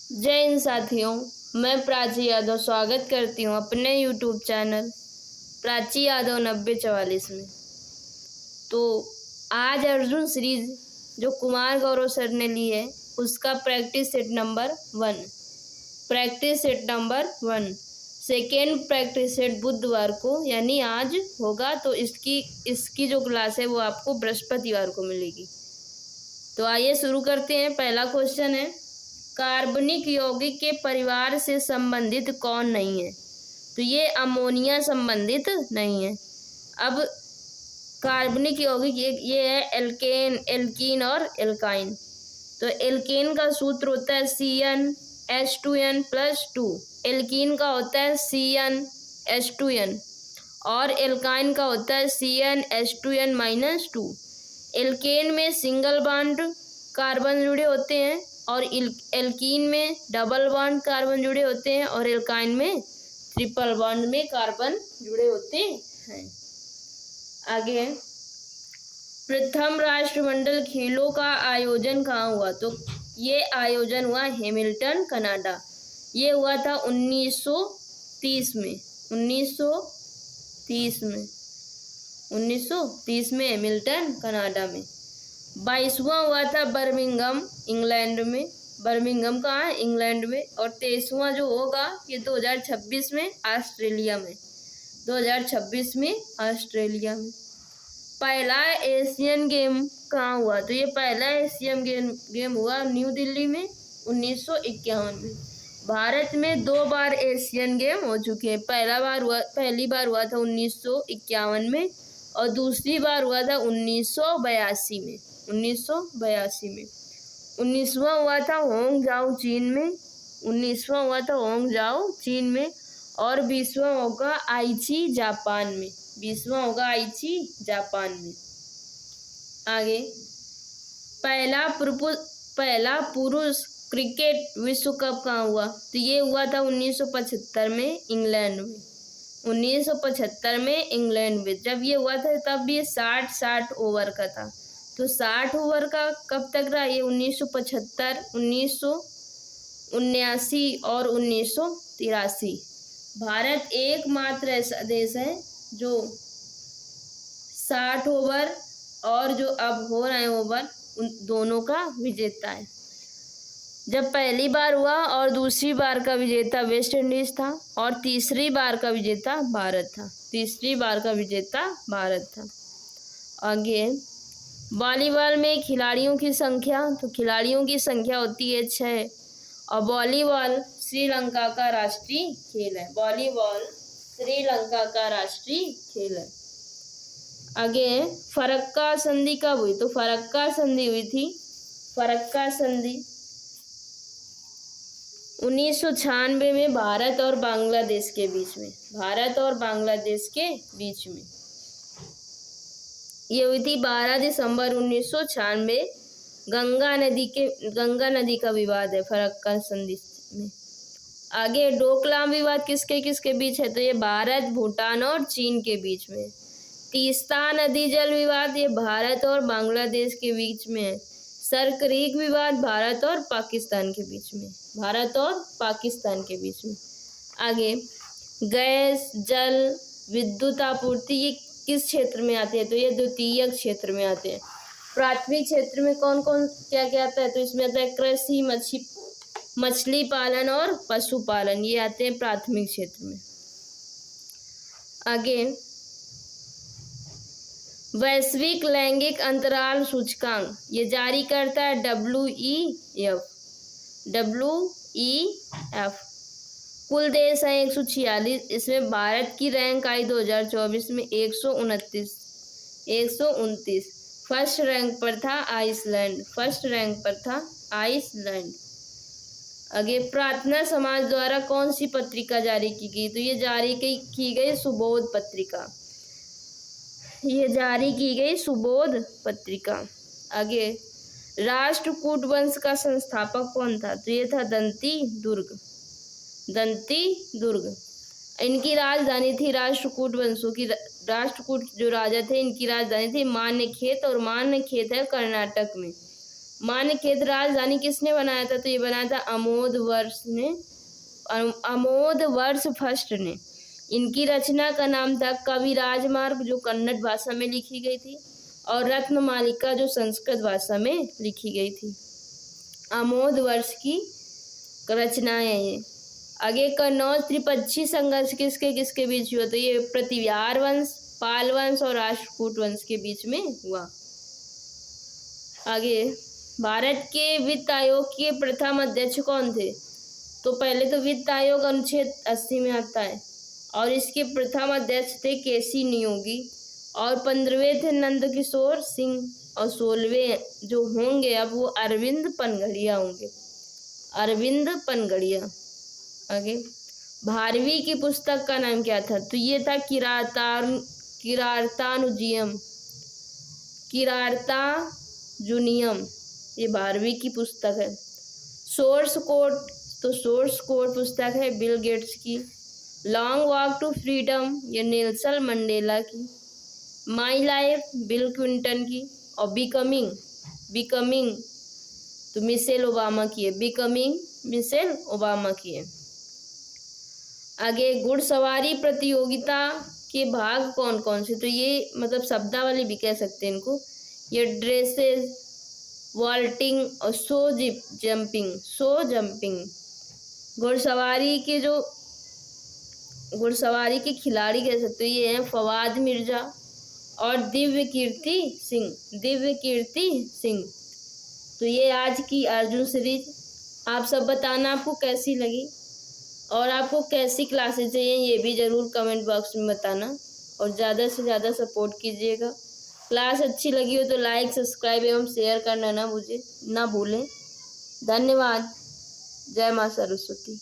जय हिंद साथियों, मैं प्राची यादव स्वागत करती हूँ अपने YouTube चैनल प्राची यादव 9044 में। तो आज अर्जुन सीरीज जो कुमार गौरव सर ने ली है उसका practice set number 1 second practice set बुधवार को यानी आज होगा। तो इसकी जो क्लास है वो आपको बृहस्पतिवार को मिलेगी। तो आइए शुरू करते हैं। पहला क्वेश्चन है, कार्बनिक यौगिक के परिवार से संबंधित कौन नहीं है? तो ये अमोनिया संबंधित नहीं है। अब कार्बनिक यौगिक ये है एल्केन, एल्कीन और एल्काइन। तो एल्केन का सूत्र होता है CnH2n+2, एल्कीन का होता है CnH2n और एल्काइन का होता है CnH2n-2। एल्केन में सिंगल बॉन्ड कार्बन जुड़े होते हैं और एल्कीन में डबल बॉन्ड कार्बन जुड़े होते हैं और एल्काइन में ट्रिपल बॉन्ड में कार्बन जुड़े होते हैं। आगे, प्रथम राष्ट्रमंडल खेलों का आयोजन कहाँ हुआ? तो ये आयोजन हुआ हैमिल्टन, कनाडा। ये हुआ था 1930 में हैमिल्टन, कनाडा में। 22वां हुआ था बर्मिंघम, इंग्लैंड में। बर्मिंघम कहाँ है? इंग्लैंड में। और 23वां जो होगा ये 2026 में ऑस्ट्रेलिया में। 2026 में ऑस्ट्रेलिया में। पहला एशियन गेम कहाँ हुआ? तो ये पहला एशियन गेम हुआ न्यू दिल्ली में 1951 में। भारत में 2 बार एशियन गेम हो चुके हैं। पहली बार हुआ था 1951 में और दूसरी बार हुआ था 1982 में। 19वां हुआ था होंगजाओ, चीन में। और 20वां होगा आईची, जापान में। आगे, पहला पुरुष क्रिकेट विश्व कप कहाँ हुआ? तो ये हुआ था 1975 में इंग्लैंड में। 1975 में इंग्लैंड में जब ये हुआ था तब ये 60 ओवर का था। तो 60 ओवर का कब तक रहा? ये 1975, 1979 और 1983। भारत एकमात्र ऐसा देश है जो 60 ओवर और जो अब हो रहे हैं ओवर उन दोनों का विजेता है। जब पहली बार हुआ और दूसरी बार का विजेता वेस्ट इंडीज था और तीसरी बार का विजेता भारत था। आगे, वॉलीबॉल में खिलाड़ियों की संख्या? तो खिलाड़ियों की संख्या होती है 6 और वॉलीबॉल श्रीलंका का राष्ट्रीय खेल है। आगे, फरक्का संधि कब हुई? तो फरक्का संधि हुई थी 1996 में भारत और बांग्लादेश के बीच में। ये हुई थी 12 दिसंबर 1996। गंगा नदी का विवाद है फरक्का संधि में। आगे, डोकलाम विवाद किसके बीच है? तो ये भारत, भूटान और चीन के बीच में। तीस्ता नदी जल विवाद ये भारत और बांग्लादेश के बीच में है। सरक्रीक विवाद भारत और पाकिस्तान के बीच में। आगे, गैस, जल, विद्युत आपूर्ति ये किस क्षेत्र में आते हैं? तो ये द्वितीयक क्षेत्र में आते हैं। प्राथमिक क्षेत्र में कौन कौन क्या आता है? तो इसमें आता है कृषि, मछली पालन और पशुपालन, ये आते हैं प्राथमिक क्षेत्र में। आगे, वैश्विक लैंगिक अंतराल सूचकांक ये जारी करता है WEF। कुल देश हैं 146। इसमें भारत की रैंक आई 2024 में 129। फर्स्ट रैंक पर था आइसलैंड। आगे, प्रार्थना समाज द्वारा कौन सी पत्रिका जारी की गई? तो ये जारी की गई सुबोध पत्रिका। आगे, राष्ट्रकूट वंश का संस्थापक कौन था? तो ये था दंती दुर्ग। इनकी राजधानी थी राष्ट्रकूट वंशों की। राष्ट्रकूट जो राजा थे इनकी राजधानी थी मान्यखेत, और मान्यखेत है कर्नाटक में। मान्यखेत राजधानी किसने बनाया था? तो ये बनाया था अमोद वर्ष फर्स्ट ने। इनकी रचना का नाम था कवि राजमार्ग, जो कन्नड़ भाषा में लिखी गई थी, और रत्नमालिका, जो संस्कृत भाषा में लिखी गई थी। अमोद वर्ष की रचनाएं हैं ये। आगे कन्नौज त्रिपक्षी संघर्ष किसके किसके बीच हुआ? तो ये प्रतिहार वंश, पाल वंश और राष्ट्रकूट वंश के बीच में हुआ। आगे, भारत के वित्त आयोग के प्रथम अध्यक्ष कौन थे? तो पहले तो वित्त आयोग अनुच्छेद 80 में आता है, और इसके प्रथम अध्यक्ष थे केसी नियोगी, और 15वें थे नंद किशोर सिंह, और 16वें जो होंगे अब वो अरविंद पनगड़िया होंगे, अरविंद पनगड़िया। आगे, भारवी की पुस्तक का नाम क्या था? तो ये था किरातार्जुनीयम, ये भारवी की पुस्तक है। सोर्स कोड, तो सोर्स कोड पुस्तक है बिल गेट्स की। लॉन्ग वॉक टू फ्रीडम, ये नेल्सन मंडेला की। माई लाइफ, बिल क्लिंटन की। और बिकमिंग तो मिशेल ओबामा की है, बिकमिंग मिशेल ओबामा की है। आगे, घुड़सवारी प्रतियोगिता के भाग कौन कौन से? तो ये मतलब शब्दावली भी कह सकते हैं इनको। ये ड्रेसेस, वॉल्टिंग और शो जंपिंग। घुड़सवारी के खिलाड़ी कह सकते हो, ये हैं फवाद मिर्जा और दिव्य कीर्ति सिंह। तो ये आज की अर्जुन सीरीज। आप सब बताना आपको कैसी लगी, और आपको कैसी क्लासेस चाहिए ये भी ज़रूर कमेंट बॉक्स में बताना, और ज़्यादा से ज़्यादा सपोर्ट कीजिएगा। क्लास अच्छी लगी हो तो लाइक, सब्सक्राइब एवं शेयर करना ना भूलें। धन्यवाद। जय माँ सरस्वती।